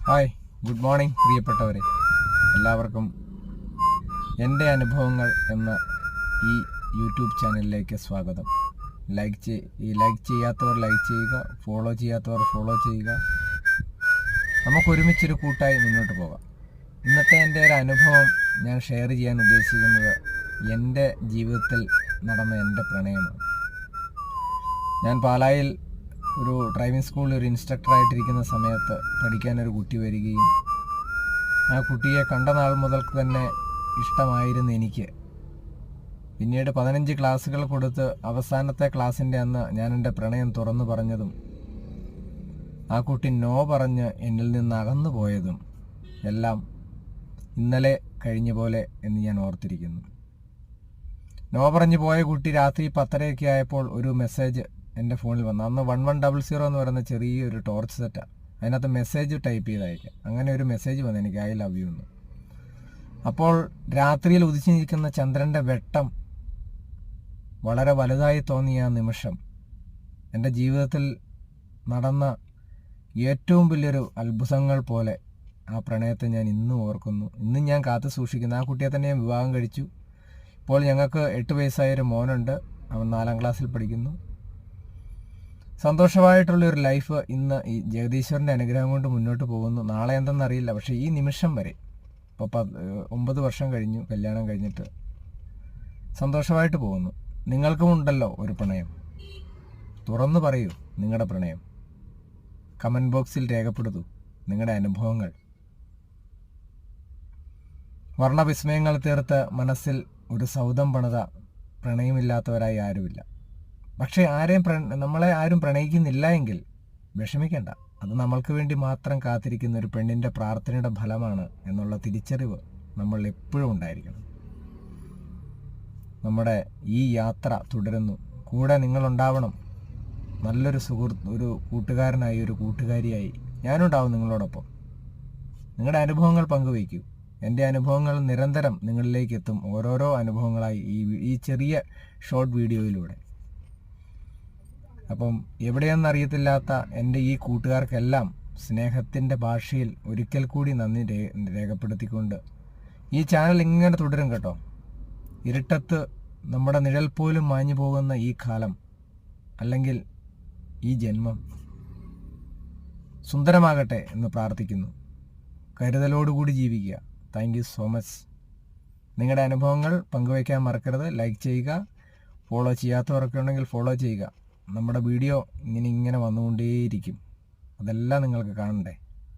Hi, good morning പ്രിയപ്പെട്ടവരെ. എല്ലാവർക്കും എൻ്റെ അനുഭവങ്ങൾ എന്ന ഈ യൂട്യൂബ് ചാനലിലേക്ക് സ്വാഗതം. ലൈക്ക് ചെയ്യാത്തവർ ലൈക്ക് ചെയ്യുക, ഫോളോ ചെയ്യാത്തവർ ഫോളോ ചെയ്യുക. നമുക്കൊരുമിച്ചൊരു കൂട്ടായി മുന്നോട്ട് പോകാം. ഇന്നത്തെ എൻ്റെ ഒരു അനുഭവം ഞാൻ ഷെയർ ചെയ്യാൻ ഉദ്ദേശിക്കുന്നത് എൻ്റെ ജീവിതത്തിൽ നടന്ന എൻ്റെ പ്രണയമാണ്. ഞാൻ പാലായിൽ ഒരു ഡ്രൈവിംഗ് സ്കൂളിൽ ഒരു ഇൻസ്ട്രക്ടറായിട്ടിരിക്കുന്ന സമയത്ത് പഠിക്കാനൊരു കുട്ടി വരികയും ആ കുട്ടിയെ കണ്ട നാൾ മുതൽക്ക് തന്നെ ഇഷ്ടമായിരുന്നു എനിക്ക്. പിന്നീട് 15 ക്ലാസ്സുകൾ കൊടുത്ത് അവസാനത്തെ ക്ലാസ്സിൻ്റെ അന്ന് ഞാൻ എൻ്റെ പ്രണയം തുറന്നു പറഞ്ഞതും ആ കുട്ടി നോ പറഞ്ഞ് എന്നിൽ നിന്ന് അകന്നു പോയതും എല്ലാം ഇന്നലെ കഴിഞ്ഞ പോലെ എന്ന് ഞാൻ ഓർത്തിരിക്കുന്നു. നോ പറഞ്ഞു പോയ കുട്ടി രാത്രി 10:30 ആയപ്പോൾ ഒരു മെസ്സേജ് എൻ്റെ ഫോണിൽ വന്നു. അന്ന് 1100 എന്ന് പറയുന്ന ചെറിയൊരു ടോർച്ച് സെറ്റാണ്. അതിനകത്ത് മെസ്സേജ് ടൈപ്പ് ചെയ്തയക്കാം. അങ്ങനെ ഒരു മെസ്സേജ് വന്നു എനിക്ക്, ഐ ലവ് യു എന്ന്. അപ്പോൾ രാത്രിയിൽ ഉദിച്ചു നിൽക്കുന്ന ചന്ദ്രൻ്റെ വെട്ടം വളരെ വലുതായി തോന്നിയ ആ നിമിഷം എൻ്റെ ജീവിതത്തിൽ നടന്ന ഏറ്റവും വലിയൊരു അത്ഭുതങ്ങൾ പോലെ ആ പ്രണയത്തെ ഞാൻ ഇന്നും ഓർക്കുന്നു. ഇന്നും ഞാൻ കാത്തു സൂക്ഷിക്കുന്നു. ആ കുട്ടിയെ തന്നെ ഞാൻ വിവാഹം കഴിച്ചു. ഇപ്പോൾ ഞങ്ങൾക്ക് 8 വയസ്സായൊരു മോനുണ്ട്. അവൻ 4ാം ക്ലാസ്സിൽ പഠിക്കുന്നു. സന്തോഷമായിട്ടുള്ളൊരു ലൈഫ് ഇന്ന് ഈ ജഗദീശ്വരൻ്റെ അനുഗ്രഹം കൊണ്ട് മുന്നോട്ട് പോകുന്നു. നാളെ എന്തെന്നറിയില്ല, പക്ഷേ ഈ നിമിഷം വരെ ഇപ്പോൾ 9 വർഷം കഴിഞ്ഞു കല്യാണം കഴിഞ്ഞിട്ട് സന്തോഷമായിട്ട് പോകുന്നു. നിങ്ങൾക്കും ഉണ്ടല്ലോ ഒരു പ്രണയം. തുറന്നു പറയൂ നിങ്ങളുടെ പ്രണയം. കമൻറ്റ് ബോക്സിൽ രേഖപ്പെടുത്തൂ നിങ്ങളുടെ അനുഭവങ്ങൾ. വർണ്ണവിസ്മയങ്ങൾ തീർത്ത് മനസ്സിൽ ഒരു സൗധം പണിത പ്രണയമില്ലാത്തവരായി ആരുമില്ല. പക്ഷേ നമ്മളെ ആരും പ്രണയിക്കുന്നില്ല എങ്കിൽ വിഷമിക്കേണ്ട. അത് നമ്മൾക്ക് വേണ്ടി മാത്രം കാത്തിരിക്കുന്ന ഒരു പെണ്ണിൻ്റെ പ്രാർത്ഥനയുടെ ഫലമാണ് എന്നുള്ള തിരിച്ചറിവ് നമ്മൾ എപ്പോഴും ഉണ്ടായിരിക്കണം. നമ്മുടെ ഈ യാത്ര തുടരുന്നു. കൂടെ നിങ്ങളുണ്ടാവണം. നല്ലൊരു ഒരു കൂട്ടുകാരനായി, ഒരു കൂട്ടുകാരിയായി ഞാനുണ്ടാവും നിങ്ങളോടൊപ്പം. നിങ്ങളുടെ അനുഭവങ്ങൾ പങ്കുവയ്ക്കൂ. എൻ്റെ അനുഭവങ്ങൾ നിരന്തരം നിങ്ങളിലേക്ക് എത്തും, ഓരോരോ അനുഭവങ്ങളായി ഈ ചെറിയ ഷോർട്ട് വീഡിയോയിലൂടെ. അപ്പം എവിടെയെന്നറിയത്തില്ലാത്ത എൻ്റെ ഈ കൂട്ടുകാർക്കെല്ലാം സ്നേഹത്തിൻ്റെ ഭാഷയിൽ ഒരിക്കൽ കൂടി നന്ദി രേഖപ്പെടുത്തിക്കൊണ്ട് ഈ ചാനൽ ഇങ്ങനെ തുടരും കേട്ടോ. ഇരുട്ടത്ത് നമ്മുടെ നിഴൽ പോലും മാഞ്ഞു പോകുന്ന ഈ കാലം, അല്ലെങ്കിൽ ഈ ജന്മം സുന്ദരമാകട്ടെ എന്ന് പ്രാർത്ഥിക്കുന്നു. കരുതലോടുകൂടി ജീവിക്കുക. Thank you so much. നിങ്ങളുടെ അനുഭവങ്ങൾ പങ്കുവയ്ക്കാൻ മറക്കരുത്. ലൈക്ക് ചെയ്യുക. ഫോളോ ചെയ്യാത്തവരൊക്കെ ഉണ്ടെങ്കിൽ ഫോളോ ചെയ്യുക. നമ്മുടെ വീഡിയോ ഇങ്ങനെ വന്നുകൊണ്ടേയിരിക്കും. അതെല്ലാം നിങ്ങൾക്ക് കാണണ്ടേ.